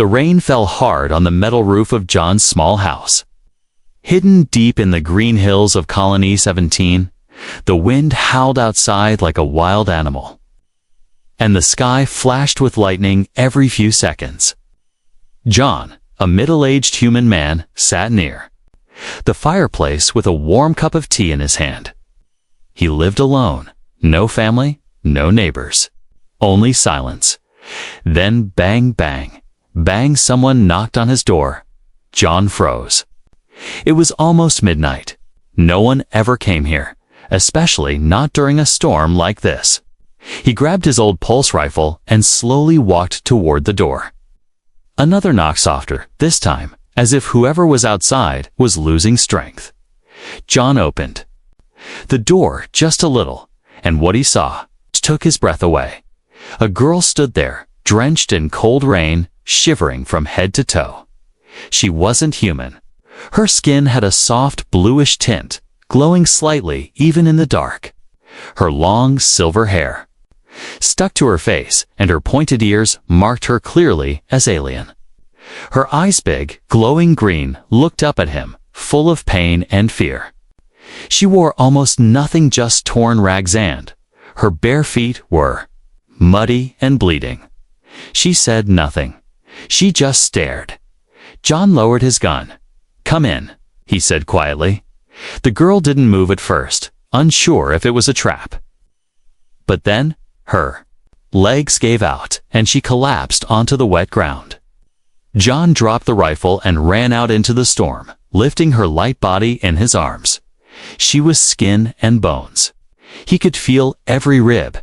The rain fell hard on the metal roof of John's small house. Hidden deep in the green hills of Colony 17, the wind howled outside like a wild animal, and the sky flashed with lightning every few seconds. John, a middle-aged human man, sat near the fireplace with a warm cup of tea in his hand. He lived alone, no family, no neighbors, only silence. Then bang, bang, bang, someone knocked on his door. John froze. It was almost midnight. No one ever came here, especially not during a storm like this. He grabbed his old pulse rifle and slowly walked toward the door. Another knock, softer, this time, as if whoever was outside was losing strength. John opened the door just a little, and what he saw took his breath away. A girl stood there, drenched in cold rain, shivering from head to toe. She wasn't human. Her skin had a soft bluish tint, glowing slightly even in the dark. Her long silver hair stuck to her face, and her pointed ears marked her clearly as alien. Her eyes, big, glowing green, looked up at him, full of pain and fear. She wore almost nothing, just torn rags, and her bare feet were muddy and bleeding. She said nothing. She just stared. John lowered his gun. "Come in," he said quietly. The girl didn't move at first, unsure if it was a trap. But then, her legs gave out, and she collapsed onto the wet ground. John dropped the rifle and ran out into the storm, lifting her light body in his arms. She was skin and bones. He could feel every rib.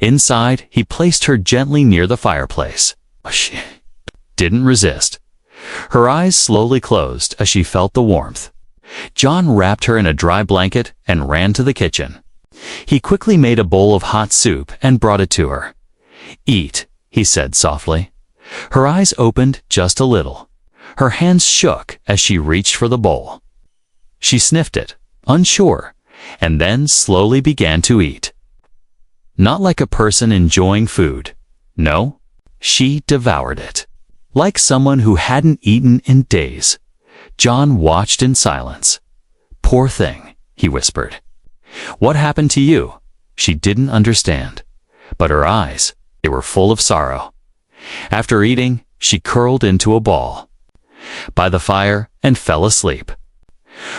Inside, he placed her gently near the fireplace. She didn't resist. Her eyes slowly closed as she felt the warmth. John wrapped her in a dry blanket and ran to the kitchen. He quickly made a bowl of hot soup and brought it to her. "Eat," he said softly. Her eyes opened just a little. Her hands shook as she reached for the bowl. She sniffed it, unsure, and then slowly began to eat. Not like a person enjoying food. No, she devoured it. Like someone who hadn't eaten in days. John watched in silence. "Poor thing," he whispered. "What happened to you?" She didn't understand, but her eyes, they were full of sorrow. After eating, she curled into a ball by the fire and fell asleep.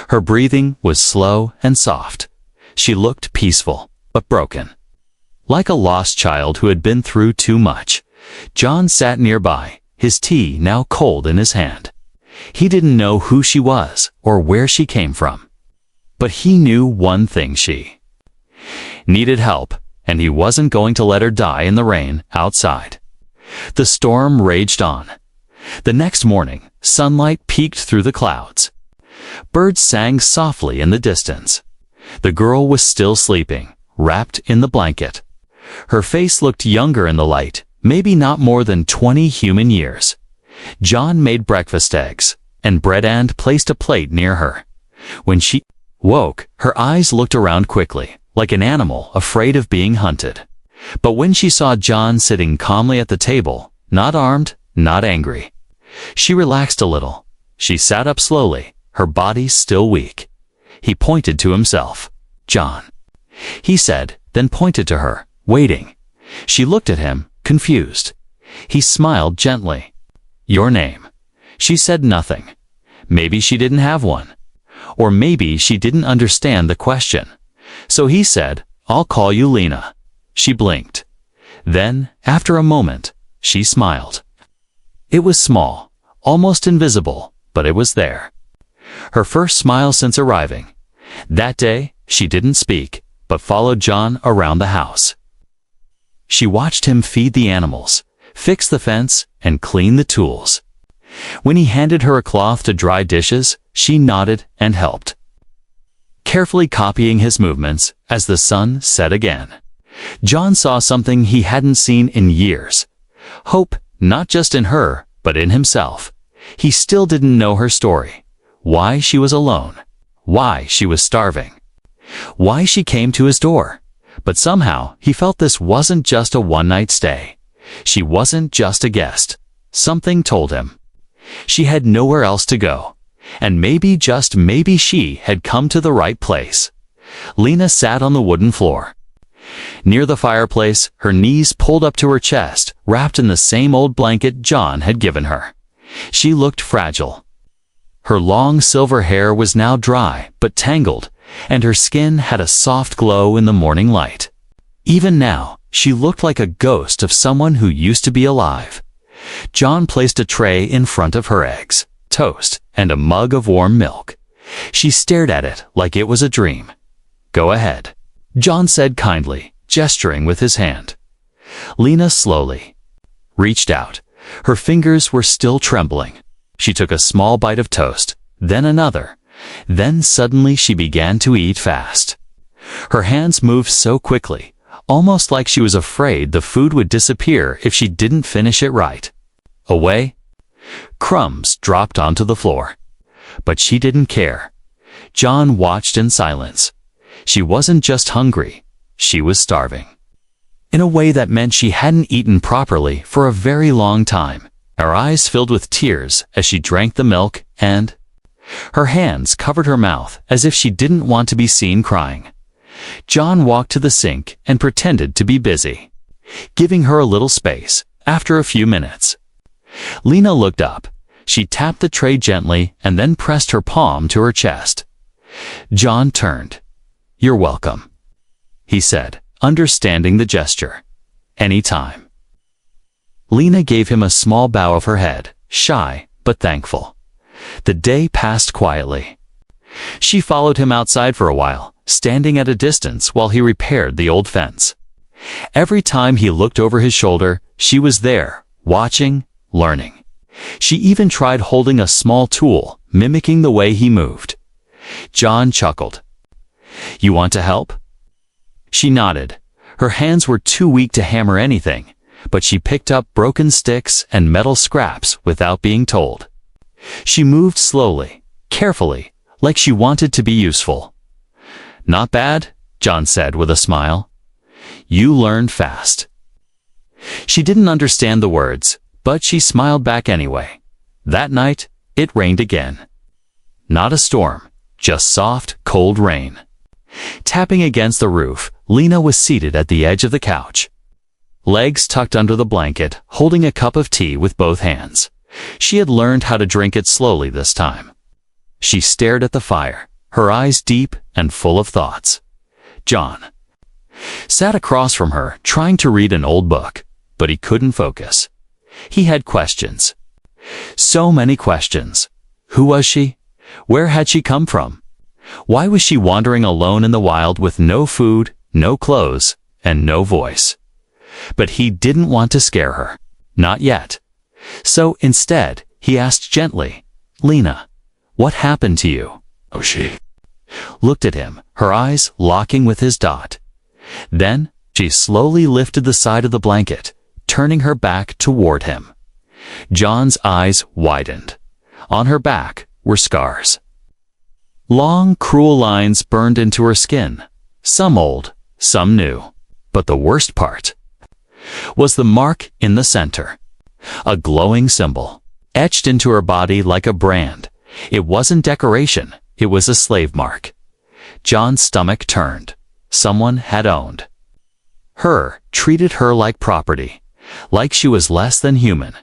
Her breathing was slow and soft. She looked peaceful, but broken. Like a lost child who had been through too much. John sat nearby, his tea now cold in his hand. He didn't know who she was or where she came from. But he knew one thing: she needed help, and he wasn't going to let her die in the rain outside. The storm raged on. The next morning, sunlight peeked through the clouds. Birds sang softly in the distance. The girl was still sleeping, wrapped in the blanket. Her face looked younger in the light, maybe not more than 20 human years. John made breakfast, eggs and bread, and placed a plate near her. When she woke, her eyes looked around quickly, like an animal afraid of being hunted. But when she saw John sitting calmly at the table, not armed, not angry, she relaxed a little. She sat up slowly, her body still weak. He pointed to himself. "John," he said, then pointed to her, waiting. She looked at him, confused. He smiled gently. "Your name?" She said nothing. Maybe she didn't have one. Or maybe she didn't understand the question. So he said, "I'll call you Lena." She blinked. Then, after a moment, she smiled. It was small, almost invisible, but it was there. Her first smile since arriving. That day, she didn't speak, but followed John around the house. She watched him feed the animals, fix the fence, and clean the tools. When he handed her a cloth to dry dishes, she nodded and helped, carefully copying his movements as the sun set again. John saw something he hadn't seen in years. Hope, not just in her, but in himself. He still didn't know her story. Why she was alone. Why she was starving. Why she came to his door. But somehow, he felt this wasn't just a one-night stay. She wasn't just a guest. Something told him. She had nowhere else to go, and maybe, just maybe, she had come to the right place. Lena sat on the wooden floor. Near the fireplace, her knees pulled up to her chest, wrapped in the same old blanket John had given her. She looked fragile. Her long silver hair was now dry but tangled, and her skin had a soft glow in the morning light. Even now, she looked like a ghost of someone who used to be alive. John placed a tray in front of her: eggs, toast, and a mug of warm milk. She stared at it like it was a dream. "Go ahead," John said kindly, gesturing with his hand. Lena slowly reached out. Her fingers were still trembling. She took a small bite of toast, then another. Then suddenly she began to eat fast. Her hands moved so quickly, almost like she was afraid the food would disappear if she didn't finish it right. Away. Crumbs dropped onto the floor. But she didn't care. John watched in silence. She wasn't just hungry, she was starving. In a way that meant she hadn't eaten properly for a very long time. Her eyes filled with tears as she drank the milk, and her hands covered her mouth as if she didn't want to be seen crying. John walked to the sink and pretended to be busy, giving her a little space. After a few minutes, Lena looked up. She tapped the tray gently and then pressed her palm to her chest. John turned. "You're welcome," he said, understanding the gesture. "Anytime." Lena gave him a small bow of her head, shy but thankful. The day passed quietly. She followed him outside for a while, standing at a distance while he repaired the old fence. Every time he looked over his shoulder, she was there, watching, learning. She even tried holding a small tool, mimicking the way he moved. John chuckled. "You want to help?" She nodded. Her hands were too weak to hammer anything, but she picked up broken sticks and metal scraps without being told. She moved slowly, carefully, like she wanted to be useful. "Not bad," John said with a smile. "You learn fast." She didn't understand the words, but she smiled back anyway. That night, it rained again. Not a storm, just soft, cold rain. Tapping against the roof, Lena was seated at the edge of the couch, legs tucked under the blanket, holding a cup of tea with both hands. She had learned how to drink it slowly this time. She stared at the fire, her eyes deep and full of thoughts. John sat across from her, trying to read an old book, but he couldn't focus. He had questions. So many questions. Who was she? Where had she come from? Why was she wandering alone in the wild with no food, no clothes, and no voice? But he didn't want to scare her. Not yet. So instead, he asked gently, "Lena, what happened to you?" She looked at him, her eyes locking with his dot. Then, she slowly lifted the side of the blanket, turning her back toward him. John's eyes widened. On her back were scars. Long, cruel lines burned into her skin, some old, some new. But the worst part was the mark in the center. A glowing symbol, etched into her body like a brand. It wasn't decoration, it was a slave mark. John's stomach turned. Someone had owned her, treated her like property, like she was less than human.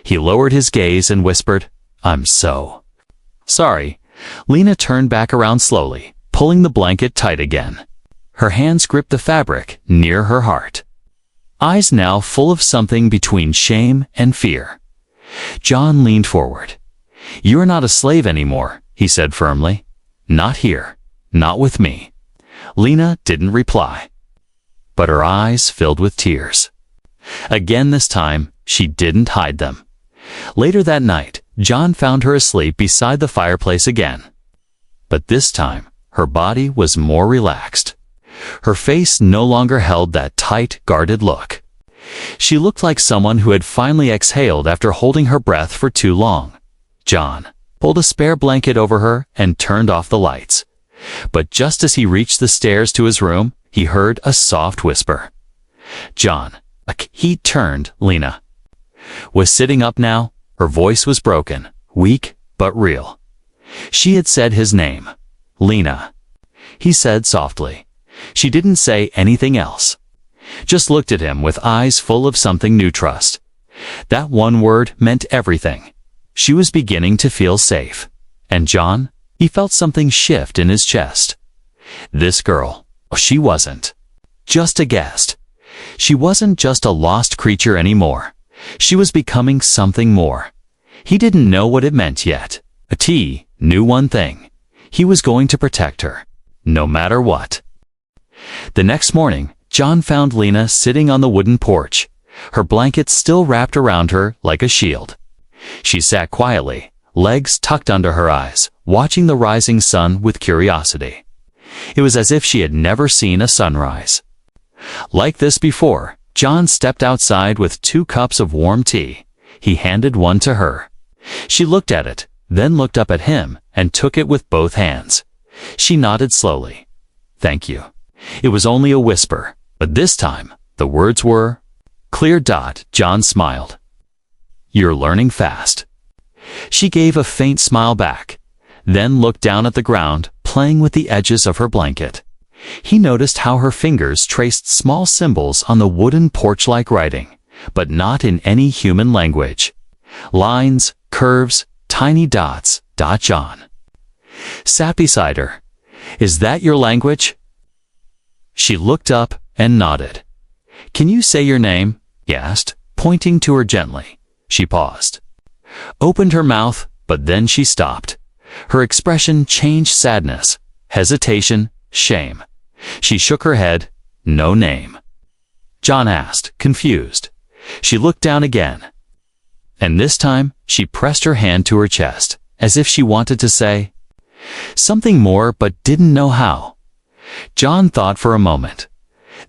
He lowered his gaze and whispered, "I'm so sorry." Lena turned back around slowly, pulling the blanket tight again. Her hands gripped the fabric near her heart. Eyes now full of something between shame and fear. John leaned forward. "You're not a slave anymore," he said firmly. "Not here. Not with me." Lena didn't reply, but her eyes filled with tears. Again this time, she didn't hide them. Later that night, John found her asleep beside the fireplace again. But this time, her body was more relaxed. Her face no longer held that tight, guarded look. She looked like someone who had finally exhaled after holding her breath for too long. John pulled a spare blanket over her and turned off the lights. But just as he reached the stairs to his room, he heard a soft whisper. "John." He turned. Lena was sitting up now. Her voice was broken, weak, but real. She had said his name. Lena. He said softly. She didn't say anything else. Just looked at him with eyes full of something new trust. That one word meant everything. She was beginning to feel safe. And John, he felt something shift in his chest. This girl, she wasn't just a guest. She wasn't just a lost creature anymore. She was becoming something more. He didn't know what it meant yet. He knew one thing. He was going to protect her, no matter what. The next morning, John found Lena sitting on the wooden porch, her blanket still wrapped around her like a shield. She sat quietly, legs tucked under her eyes, watching the rising sun with curiosity. It was as if she had never seen a sunrise. Like this before, John stepped outside with 2 cups of warm tea. He handed one to her. She looked at it, then looked up at him and took it with both hands. She nodded slowly. "Thank you." It was only a whisper, but this time, the words were clear. John smiled. "You're learning fast." She gave a faint smile back, then looked down at the ground, playing with the edges of her blanket. He noticed how her fingers traced small symbols on the wooden porch-like writing, but not in any human language. Lines, curves, tiny dots. John sat beside her. "Is that your language?" She looked up and nodded. "Can you say your name?" he asked, pointing to her gently. She paused, opened her mouth, but then she stopped. Her expression changed: sadness, hesitation, shame. She shook her head. "No name." John asked, confused. She looked down again, and this time she pressed her hand to her chest, as if she wanted to say something more but didn't know how. John thought for a moment,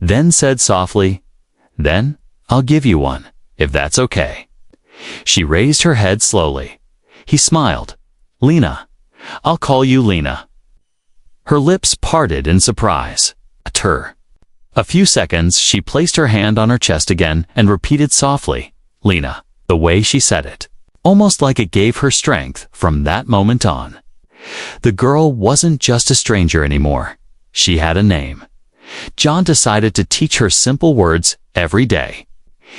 then said softly, "Then I'll give you one, if that's okay." She raised her head slowly. He smiled. "Lena. I'll call you Lena." Her lips parted in surprise. A few seconds, she placed her hand on her chest again and repeated softly, "Lena," the way she said it, almost like it gave her strength from that moment on. The girl wasn't just a stranger anymore. She had a name. John decided to teach her simple words every day.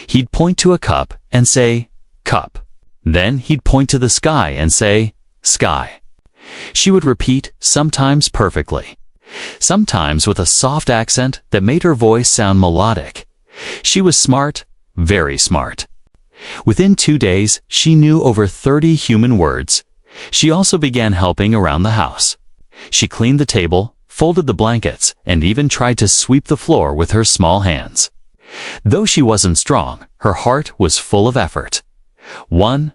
He'd point to a cup and say, "Cup." Then he'd point to the sky and say, "Sky." She would repeat, sometimes perfectly, sometimes with a soft accent that made her voice sound melodic. She was smart, very smart. Within 2 days, she knew over 30 human words. She also began helping around the house. She cleaned the table, folded the blankets, and even tried to sweep the floor with her small hands. Though she wasn't strong, her heart was full of effort. One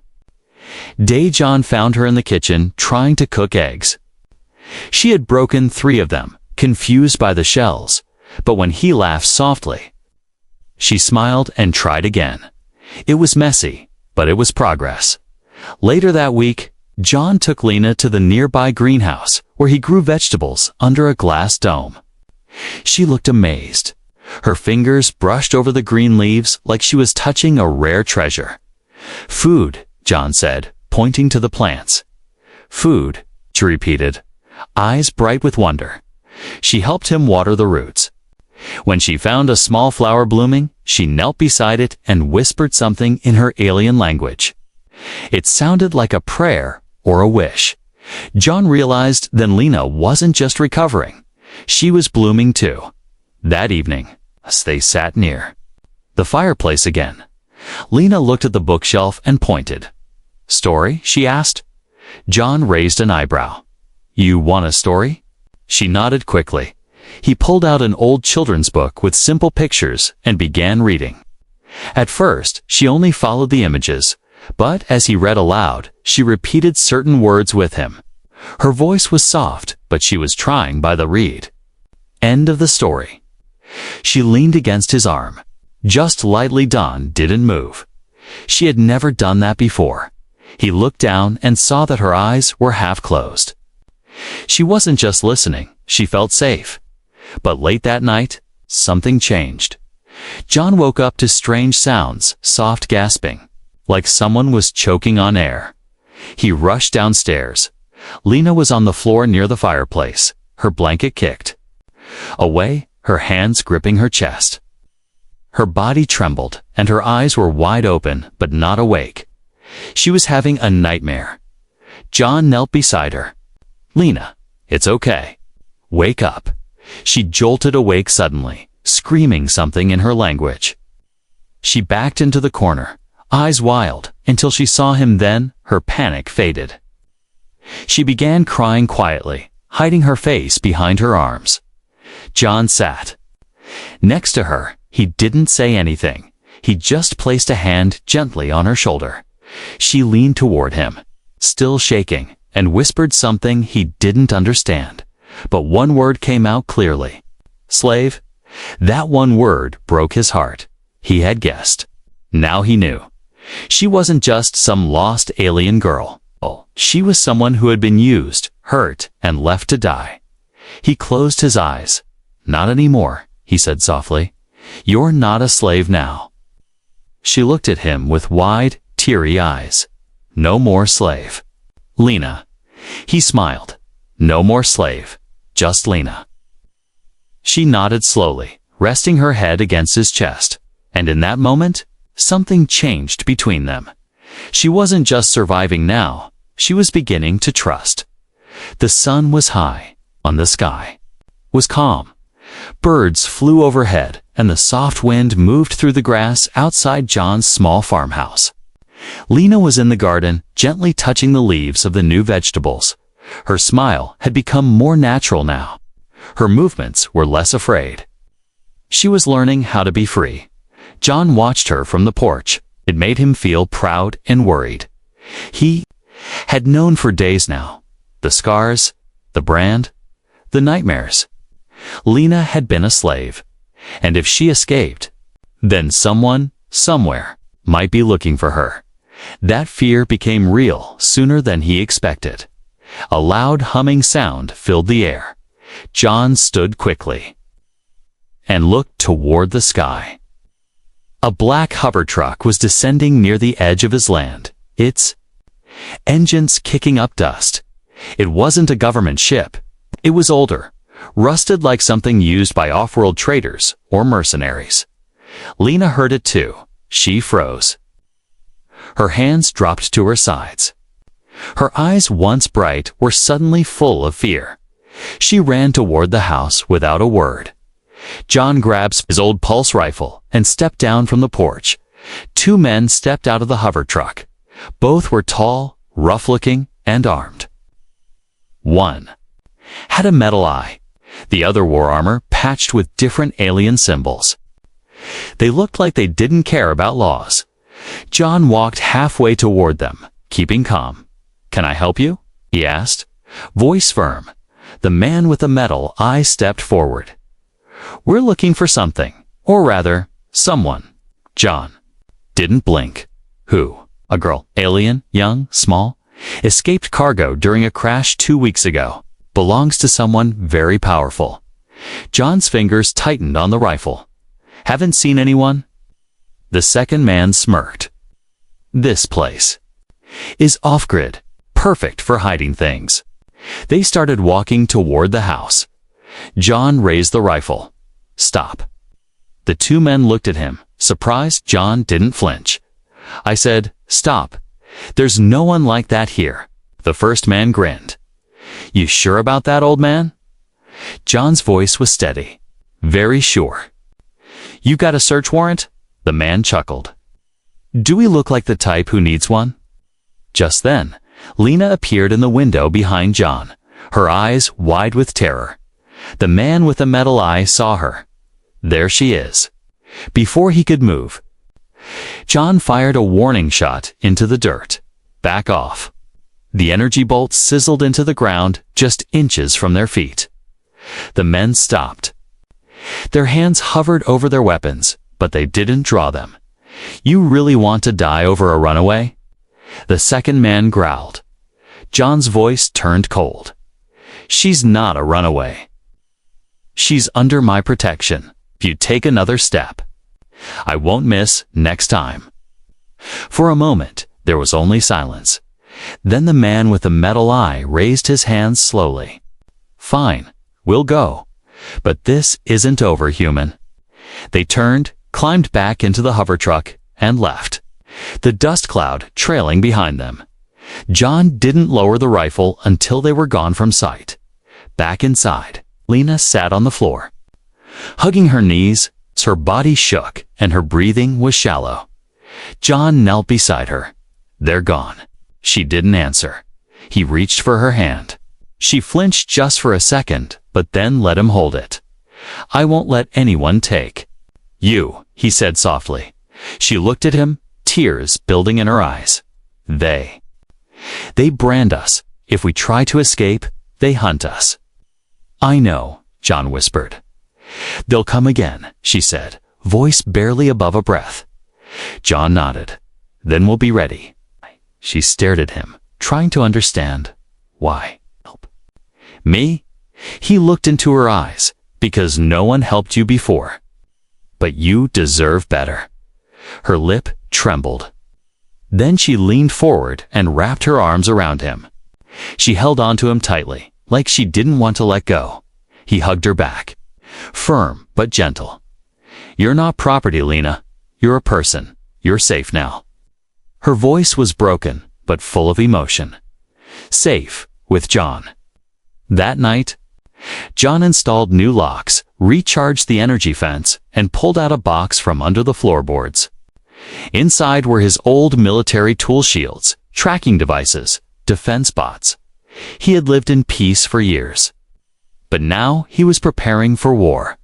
day, John found her in the kitchen trying to cook eggs. She had broken 3 of them, confused by the shells, but when he laughed softly, she smiled and tried again. It was messy, but it was progress. Later that week, John took Lena to the nearby greenhouse, where he grew vegetables under a glass dome. She looked amazed. Her fingers brushed over the green leaves like she was touching a rare treasure. "Food," John said, pointing to the plants. "Food," she repeated, eyes bright with wonder. She helped him water the roots. When she found a small flower blooming, she knelt beside it and whispered something in her alien language. It sounded like a prayer or a wish. John realized then Lena wasn't just recovering. She was blooming too. That evening, as they sat near the fireplace again, Lena looked at the bookshelf and pointed. "Story?" she asked. John raised an eyebrow. "You want a story?" She nodded quickly. He pulled out an old children's book with simple pictures and began reading. At first, she only followed the images, but as he read aloud, she repeated certain words with him. Her voice was soft, but she was trying by the read. End of the story. She leaned against his arm. Just lightly. Dawn didn't move. She had never done that before. He looked down and saw that her eyes were half closed. She wasn't just listening, she felt safe. But late that night, something changed. John woke up to strange sounds, soft gasping. like someone was choking on air. He rushed downstairs. Lena was on the floor near the fireplace, her blanket kicked away, her hands gripping her chest. Her body trembled, and her eyes were wide open but not awake. She was having a nightmare. John knelt beside her. "Lena, it's okay. Wake up." She jolted awake suddenly, screaming something in her language. She backed into the corner, eyes wild, until she saw him. Then her panic faded. She began crying quietly, hiding her face behind her arms. John sat next to her. He didn't say anything. He just placed a hand gently on her shoulder. She leaned toward him, still shaking, and whispered something he didn't understand. But one word came out clearly. "Slave." That one word broke his heart. He had guessed. Now he knew. She wasn't just some lost alien girl. She was someone who had been used, hurt, and left to die. He closed his eyes. "Not anymore," he said softly. "You're not a slave now." She looked at him with wide, teary eyes. "No more slave, Lena." He smiled. "No more slave, just Lena." She nodded slowly, resting her head against his chest. And in that moment, something changed between them. She wasn't just surviving now. She was beginning to trust. The sun was high, on the sky was calm. Birds flew overhead, and the soft wind moved through the grass outside John's small farmhouse. Lena was in the garden, gently touching the leaves of the new vegetables. Her smile had become more natural now. Her movements were less afraid. She was learning how to be free. John watched her from the porch. It made him feel proud and worried. He had known for days now. The scars, the brand, the nightmares. Lena had been a slave. And if she escaped, then someone, somewhere, might be looking for her. That fear became real sooner than he expected. A loud humming sound filled the air. John stood quickly and looked toward the sky. A black hover truck was descending near the edge of his land, its engines kicking up dust. It wasn't a government ship. It was older, rusted like something used by off-world traders or mercenaries. Lena heard it too. She froze. Her hands dropped to her sides. Her eyes, once bright, were suddenly full of fear. She ran toward the house without a word. John grabbed his old pulse rifle and stepped down from the porch. Two men stepped out of the hover truck. Both were tall, rough-looking, and armed. One had a metal eye. The other wore armor patched with different alien symbols. They looked like they didn't care about laws. John walked halfway toward them, keeping calm. "Can I help you?" he asked, voice firm. The man with the metal eye stepped forward. "We're looking for something, or rather, someone." John didn't blink. "Who?" "A girl. Alien, young, small. Escaped cargo during a crash 2 weeks ago. Belongs to someone very powerful." John's fingers tightened on the rifle. "Haven't seen anyone?" The second man smirked. "This place is off-grid, perfect for hiding things." They started walking toward the house. John raised the rifle. "Stop." The two men looked at him, surprised. John didn't flinch. "I said, stop. There's no one like that here." The first man grinned. "You sure about that, old man?" John's voice was steady. "Very sure." "You got a search warrant?" The man chuckled. "Do we look like the type who needs one?" Just then, Lena appeared in the window behind John, her eyes wide with terror. The man with the metal eye saw her. "There she is." Before he could move, John fired a warning shot into the dirt. "Back off." The energy bolt sizzled into the ground just inches from their feet. The men stopped. Their hands hovered over their weapons, but they didn't draw them. "You really want to die over a runaway?" The second man growled. John's voice turned cold. "She's not a runaway. She's under my protection. If you take another step, I won't miss next time." For a moment, there was only silence. Then the man with the metal eye raised his hands slowly. "Fine, we'll go. But this isn't over, human." They turned, climbed back into the hover truck, and left, the dust cloud trailing behind them. John didn't lower the rifle until they were gone from sight. Back inside, Lena sat on the floor. Hugging her knees, her body shook and her breathing was shallow. John knelt beside her. "They're gone." She didn't answer. He reached for her hand. She flinched just for a second, but then let him hold it. "I won't let anyone take you," he said softly. She looked at him, tears building in her eyes. They brand us. If we try to escape, they hunt us." "I know," John whispered. "They'll come again," she said, voice barely above a breath. John nodded. "Then we'll be ready." She stared at him, trying to understand. "Why help me?" He looked into her eyes. "Because no one helped you before. But you deserve better." Her lip trembled. Then she leaned forward and wrapped her arms around him. She held onto him tightly, like she didn't want to let go. He hugged her back, firm but gentle. "You're not property, Lena. You're a person. You're safe now." Her voice was broken, but full of emotion. Safe with John. That night, John installed new locks, recharged the energy fence, and pulled out a box from under the floorboards. Inside were his old military tool shields, tracking devices, defense bots. He had lived in peace for years. But now he was preparing for war.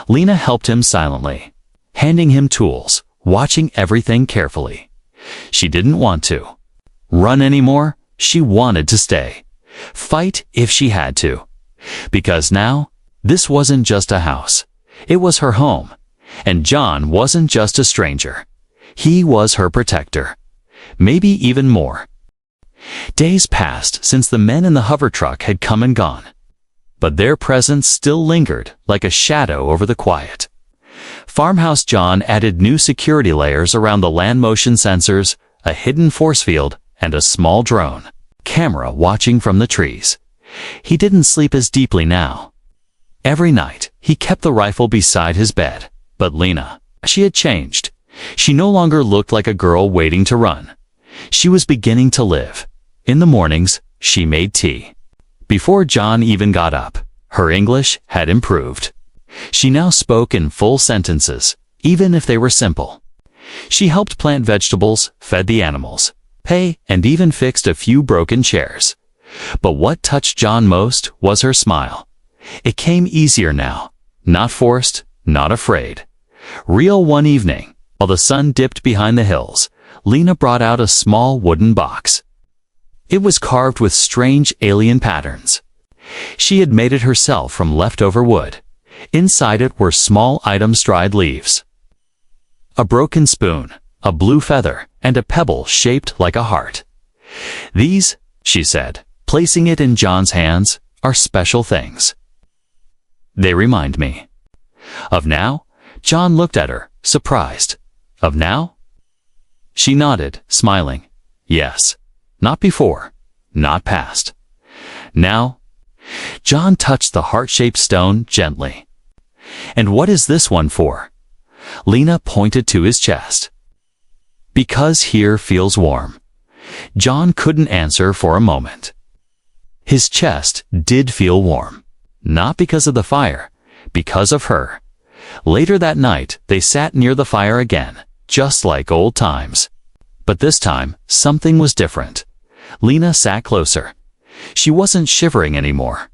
Lena helped him silently, handing him tools, watching everything carefully. She didn't want to run anymore. She wanted to stay, fight if she had to. Because now, this wasn't just a house. It was her home. And John wasn't just a stranger. He was her protector. Maybe even more. Days passed since the men in the hover truck had come and gone. But their presence still lingered like a shadow over the quiet. Farmhouse John added new security layers around the land motion sensors, a hidden force field, and a small drone camera watching from the trees. He didn't sleep as deeply now. Every night, he kept the rifle beside his bed. But Lena, she had changed. She no longer looked like a girl waiting to run. She was beginning to live. In the mornings, she made tea. Before John even got up, her English had improved. She now spoke in full sentences, even if they were simple. She helped plant vegetables, fed the animals, and even fixed a few broken chairs. But what touched John most was her smile. It came easier now, not forced, not afraid. Real. One evening, while the sun dipped behind the hills, Lena brought out a small wooden box. It was carved with strange alien patterns. She had made it herself from leftover wood. Inside it were small items, dried leaves, a broken spoon, a blue feather, and a pebble shaped like a heart. "These," she said, placing it in John's hands, "are special things. They remind me of now." John looked at her, surprised. "Of now?" She nodded, smiling. "Yes. Not before. Not past. Now." John touched the heart-shaped stone gently. "And what is this one for?" Lena pointed to his chest. "Because here feels warm." John couldn't answer for a moment. His chest did feel warm. Not because of the fire, because of her. Later that night, they sat near the fire again, just like old times. But this time, something was different. Lena sat closer. She wasn't shivering anymore.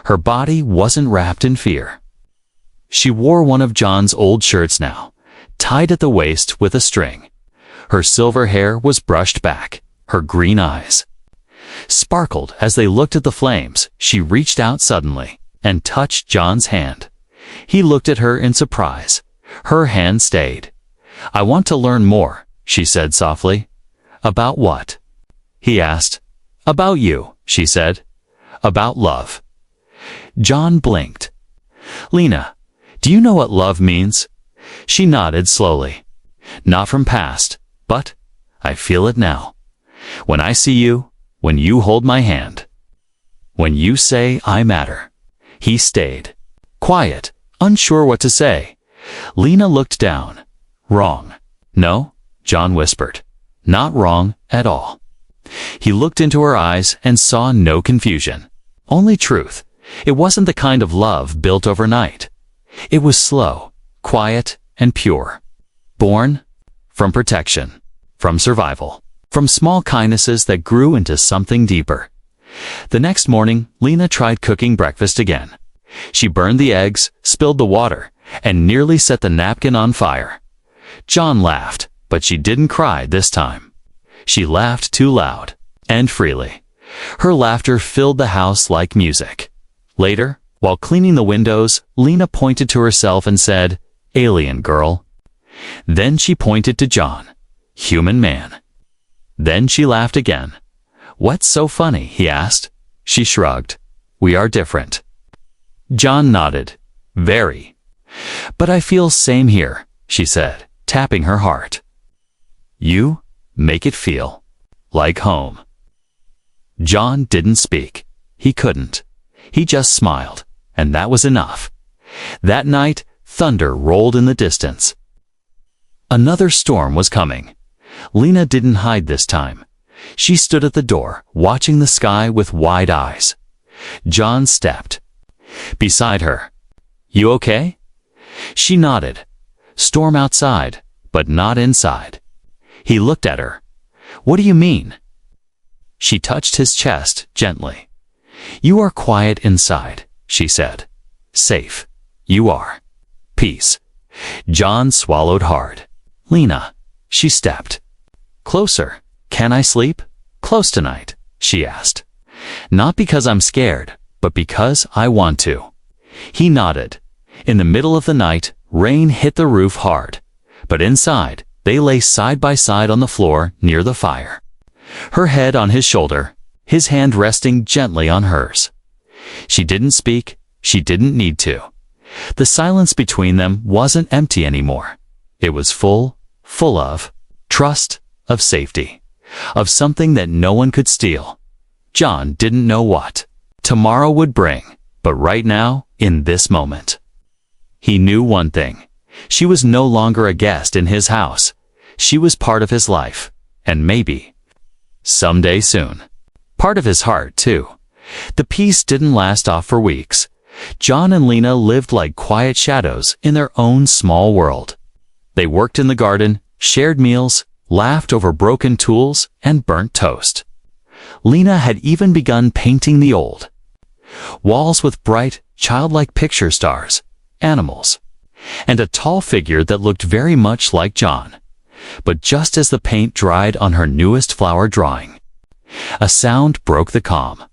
Her body wasn't wrapped in fear. She wore one of John's old shirts now, tied at the waist with a string. Her silver hair was brushed back. Her green eyes sparkled as they looked at the flames. She reached out suddenly and touched John's hand. He looked at her in surprise. Her hand stayed. "I want to learn more," she said softly. "About what?" he asked. "About you," she said. "About love." John blinked. "Lena, do you know what love means?" She nodded slowly. "Not from past, but I feel it now. When I see you, when you hold my hand, when you say I matter." He stayed, quiet, unsure what to say. Lena looked down. "Wrong." "No," John whispered. "Not wrong at all." He looked into her eyes and saw no confusion, only truth. It wasn't the kind of love built overnight. It was slow, quiet, and pure. Born from protection, from survival, from small kindnesses that grew into something deeper. The next morning, Lena tried cooking breakfast again. She burned the eggs, spilled the water, and nearly set the napkin on fire. John laughed, but she didn't cry this time. She laughed too loud and freely. Her laughter filled the house like music. Later, while cleaning the windows, Lena pointed to herself and said, "Alien girl." Then she pointed to John, "Human man." Then she laughed again. "What's so funny?" he asked. She shrugged. "We are different." John nodded. "Very." "But I feel same here," she said, tapping her heart. "You make it feel like home." John didn't speak. He couldn't. He just smiled, and that was enough. That night, thunder rolled in the distance. Another storm was coming. Lena didn't hide this time. She stood at the door, watching the sky with wide eyes. John stepped beside her. "You okay?" She nodded. "Storm outside, but not inside." He looked at her. "What do you mean?" She touched his chest gently. "You are quiet inside," she said. "Safe. You are. Peace." John swallowed hard. "Lena," she stepped closer. "Can I sleep close tonight?" she asked. "Not because I'm scared, but because I want to." He nodded. In the middle of the night, rain hit the roof hard, but inside, they lay side by side on the floor near the fire. Her head on his shoulder, his hand resting gently on hers. She didn't speak. She didn't need to. The silence between them wasn't empty anymore. It was full of trust, of safety, of something that no one could steal. John didn't know what tomorrow would bring, but right now, in this moment, he knew one thing. She was no longer a guest in his house. She was part of his life, and maybe, someday soon, part of his heart, too. The peace didn't last off for weeks. John and Lena lived like quiet shadows in their own small world. They worked in the garden, shared meals, laughed over broken tools, and burnt toast. Lena had even begun painting the old walls with bright, childlike picture stars, animals, and a tall figure that looked very much like John. But just as the paint dried on her newest flower drawing, a sound broke the calm,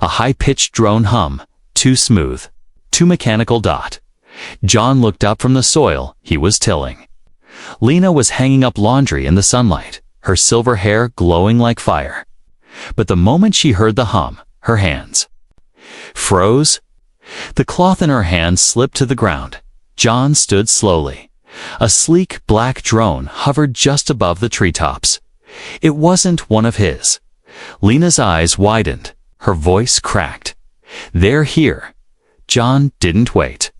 a high-pitched drone hum, too smooth, too mechanical. John looked up from the soil he was tilling. Lena was hanging up laundry in the sunlight, her silver hair glowing like fire. But the moment she heard the hum, her hands froze. The cloth in her hand slipped to the ground. John stood slowly. A sleek black drone hovered just above the treetops. It wasn't one of his. Lena's eyes widened. Her voice cracked. "They're here." John didn't wait.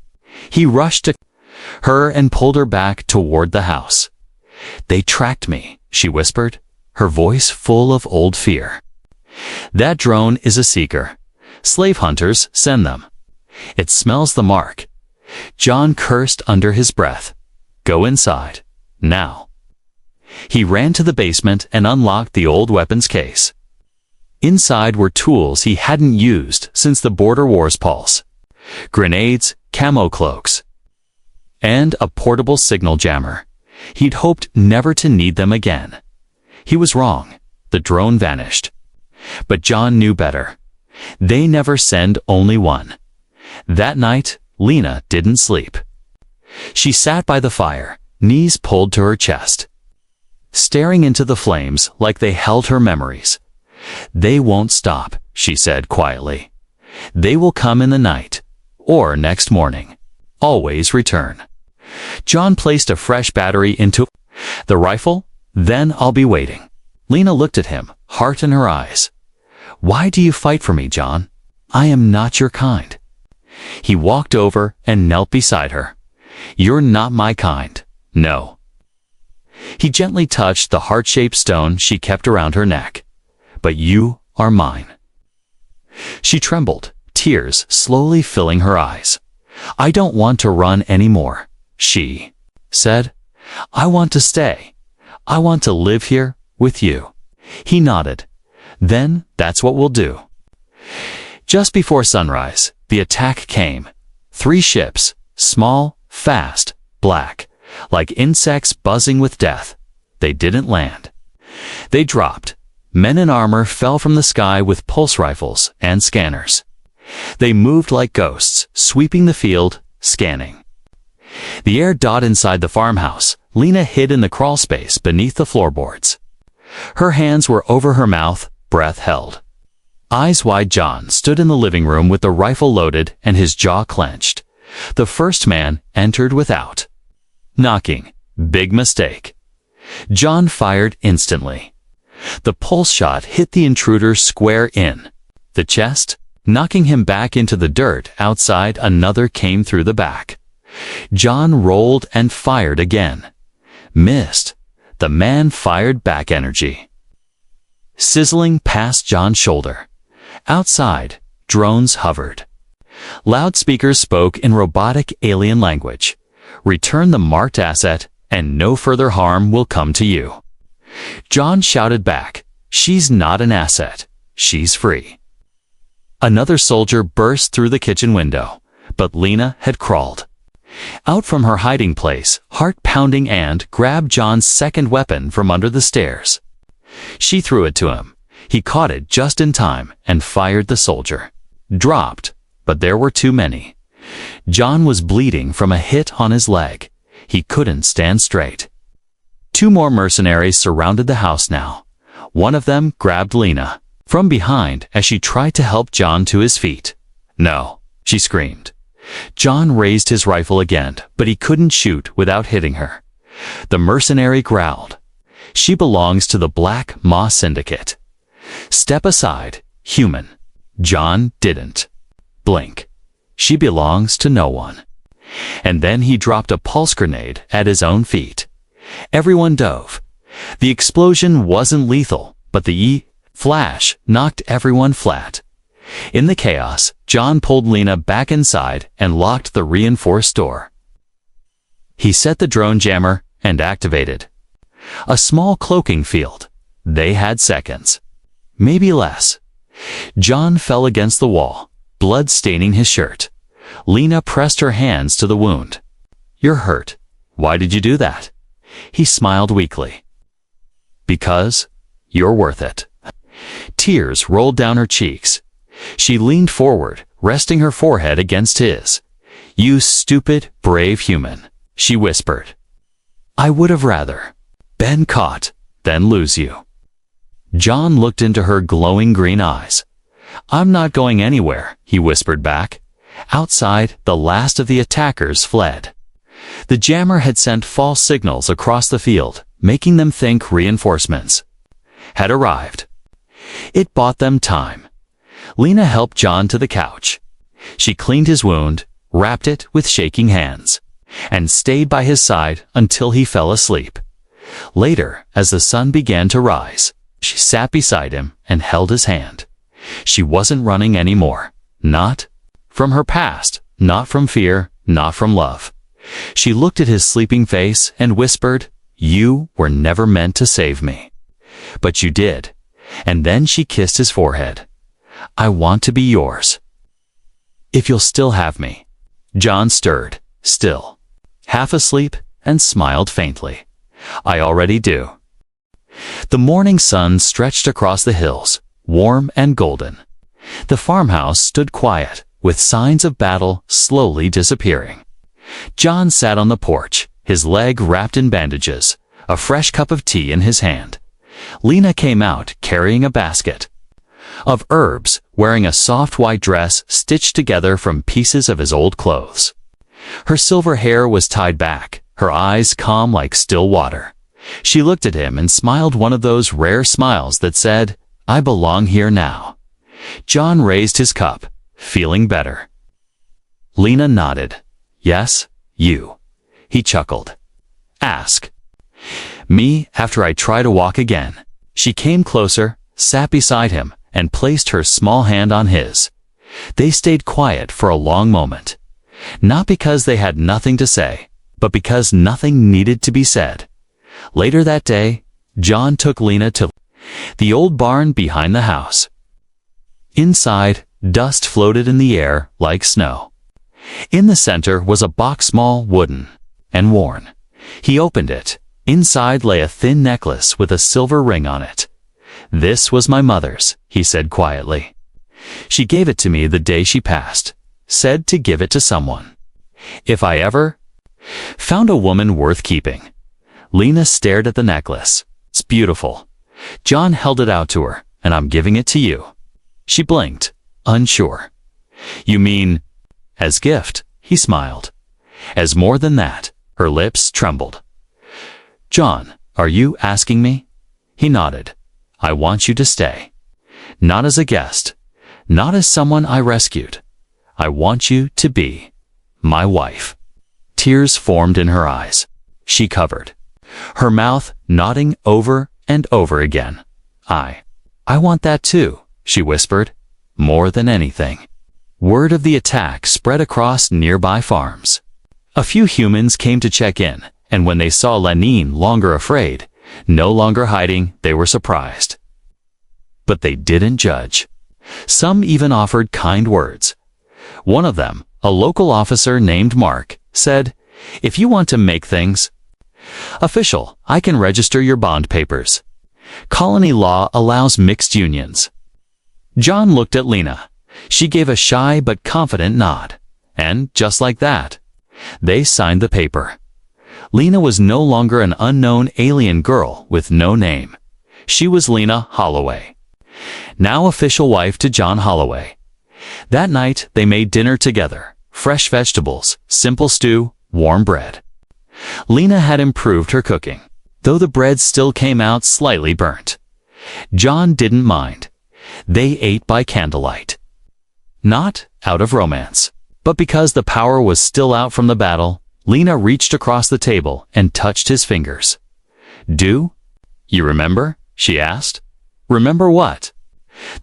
He rushed to her and pulled her back toward the house. "They tracked me," she whispered, her voice full of old fear. "That drone is a seeker. Slave hunters send them. It smells the mark." John cursed under his breath. "Go inside. Now." He ran to the basement and unlocked the old weapons case. Inside were tools he hadn't used since the Border Wars pulse. Grenades, camo cloaks, and a portable signal jammer. He'd hoped never to need them again. He was wrong. The drone vanished. But John knew better. They never send only one. That night, Lena didn't sleep. She sat by the fire, knees pulled to her chest, staring into the flames like they held her memories. "They won't stop," she said quietly. "They will come in the night, or next morning. Always return." John placed a fresh battery into the rifle. "Then I'll be waiting." Lena looked at him, heart in her eyes. "Why do you fight for me, John? I am not your kind." He walked over and knelt beside her. "You're not my kind. No." He gently touched the heart-shaped stone she kept around her neck. "But you are mine." She trembled, tears slowly filling her eyes. "I don't want to run anymore," she said. "I want to stay. I want to live here with you." He nodded. "Then that's what we'll do." Just before sunrise, the attack came. 3 ships, small, fast, black, like insects buzzing with death. They didn't land. They dropped. Men in armor fell from the sky with pulse rifles and scanners. They moved like ghosts, sweeping the field, scanning. The air dot inside the farmhouse. Lena hid in the crawl space beneath the floorboards. Her hands were over her mouth, breath held. Eyes wide, John stood in the living room with the rifle loaded and his jaw clenched. The first man entered without knocking. Big mistake. John fired instantly. The pulse shot hit the intruder square in the chest, knocking him back into the dirt outside. Another came through the back. John rolled and fired again. Missed. The man fired back energy, sizzling past John's shoulder. Outside, drones hovered. Loudspeakers spoke in robotic alien language. "Return the marked asset, and no further harm will come to you." John shouted back, "She's not an asset. She's free." Another soldier burst through the kitchen window, but Lena had crawled out from her hiding place, heart pounding, and grabbed John's second weapon from under the stairs. She threw it to him. He caught it just in time and fired. The soldier dropped, but there were too many. John was bleeding from a hit on his leg. He couldn't stand straight. 2 more mercenaries surrounded the house now. One of them grabbed Lena from behind as she tried to help John to his feet. "No," she screamed. John raised his rifle again, but he couldn't shoot without hitting her. The mercenary growled, "She belongs to the Black Maw Syndicate. Step aside, human." John didn't blink. "She belongs to no one." And then he dropped a pulse grenade at his own feet. Everyone dove. The explosion wasn't lethal, but the flash knocked everyone flat. In the chaos, John pulled Lena back inside and locked the reinforced door. He set the drone jammer and activated a small cloaking field. They had seconds, maybe less. John fell against the wall, blood staining his shirt. Lena pressed her hands to the wound. "You're hurt. Why did you do that?" He smiled weakly. "Because you're worth it." Tears rolled down her cheeks. She leaned forward, resting her forehead against his. "You stupid, brave human," she whispered. "I would have rather been caught than lose you." John looked into her glowing green eyes. "I'm not going anywhere," he whispered back. Outside, the last of the attackers fled. The jammer had sent false signals across the field, making them think reinforcements had arrived. It bought them time. Lena helped John to the couch. She cleaned his wound, wrapped it with shaking hands, and stayed by his side until he fell asleep. Later, as the sun began to rise, she sat beside him and held his hand. She wasn't running anymore. Not from her past, not from fear, not from love. She looked at his sleeping face and whispered, "You were never meant to save me. But you did." And then she kissed his forehead. "I want to be yours. If you'll still have me." John stirred, still, half asleep, and smiled faintly. "I already do." The morning sun stretched across the hills, warm and golden. The farmhouse stood quiet, with signs of battle slowly disappearing. John sat on the porch, his leg wrapped in bandages, a fresh cup of tea in his hand. Lena came out carrying a basket of herbs, wearing a soft white dress stitched together from pieces of his old clothes. Her silver hair was tied back, her eyes calm like still water. She looked at him and smiled one of those rare smiles that said, "I belong here now." John raised his cup, feeling better. Lena nodded. "Yes, you." He chuckled. "Ask." "Me, after I try to walk again." She came closer, sat beside him, and placed her small hand on his. They stayed quiet for a long moment. Not because they had nothing to say, but because nothing needed to be said. Later that day, John took Lena to the old barn behind the house. Inside, dust floated in the air like snow. In the center was a box small, wooden, and worn. He opened it. Inside lay a thin necklace with a silver ring on it. "This was my mother's," he said quietly. "She gave it to me the day she passed. Said to give it to someone. If I ever found a woman worth keeping." Lena stared at the necklace. "It's beautiful." John held it out to her. "And I'm giving it to you." She blinked, unsure. "You mean, as gift?" He smiled. "As more than that." Her lips trembled. "John, are you asking me?" He nodded. "I want you to stay. Not as a guest. Not as someone I rescued. I want you to be my wife." Tears formed in her eyes. She covered her mouth, nodding over and over again. I want that too," she whispered. "More than anything." Word of the attack spread across nearby farms. A few humans came to check in, and when they saw Lenine longer afraid, no longer hiding, they were surprised. But they didn't judge. Some even offered kind words. One of them, a local officer named Mark, said, "If you want to make things official, I can register your bond papers. Colony law allows mixed unions." John looked at Lena. She gave a shy but confident nod. And, just like that, they signed the paper. Lena was no longer an unknown alien girl with no name. She was Lena Holloway, now official wife to John Holloway. That night, they made dinner together. Fresh vegetables, simple stew, warm bread. Lena had improved her cooking, though the bread still came out slightly burnt. John didn't mind. They ate by candlelight. Not out of romance, but because the power was still out from the battle. Lena reached across the table and touched his fingers. "Do you remember?" she asked. "Remember what?"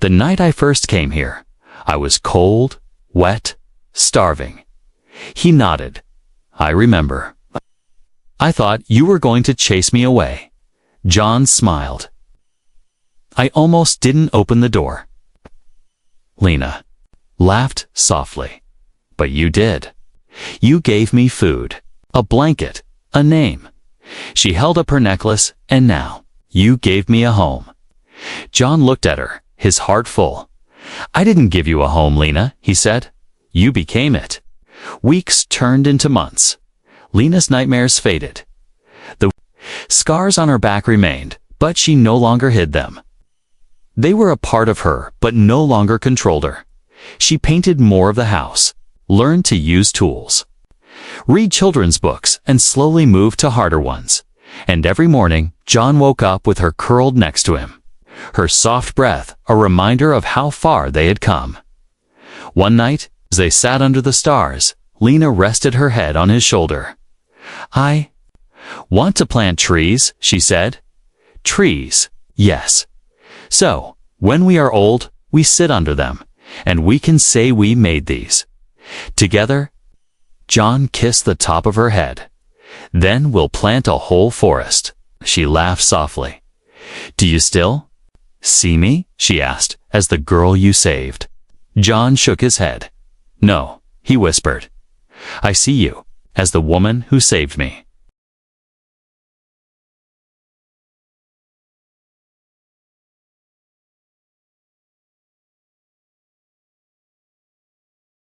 "The night I first came here. I was cold, wet, starving." He nodded. "I remember. I thought you were going to chase me away." John smiled. "I almost didn't open the door." Lena laughed softly. "But you did. You gave me food, a blanket, a name." She held up her necklace, "And now, you gave me a home." John looked at her, his heart full. "I didn't give you a home, Lena," he said. "You became it." Weeks turned into months. Lena's nightmares faded. The scars on her back remained, but she no longer hid them. They were a part of her, but no longer controlled her. She painted more of the house, learned to use tools, read children's books, and slowly moved to harder ones. And every morning, John woke up with her curled next to him, her soft breath a reminder of how far they had come. One night, as they sat under the stars, Lena rested her head on his shoulder. "I want to plant trees," she said. "Trees, yes. So, when we are old, we sit under them, and we can say we made these. Together." John kissed the top of her head. "Then we'll plant a whole forest." She laughed softly. "Do you still see me?" she asked, "as the girl you saved." John shook his head. "No," he whispered. "I see you as the woman who saved me."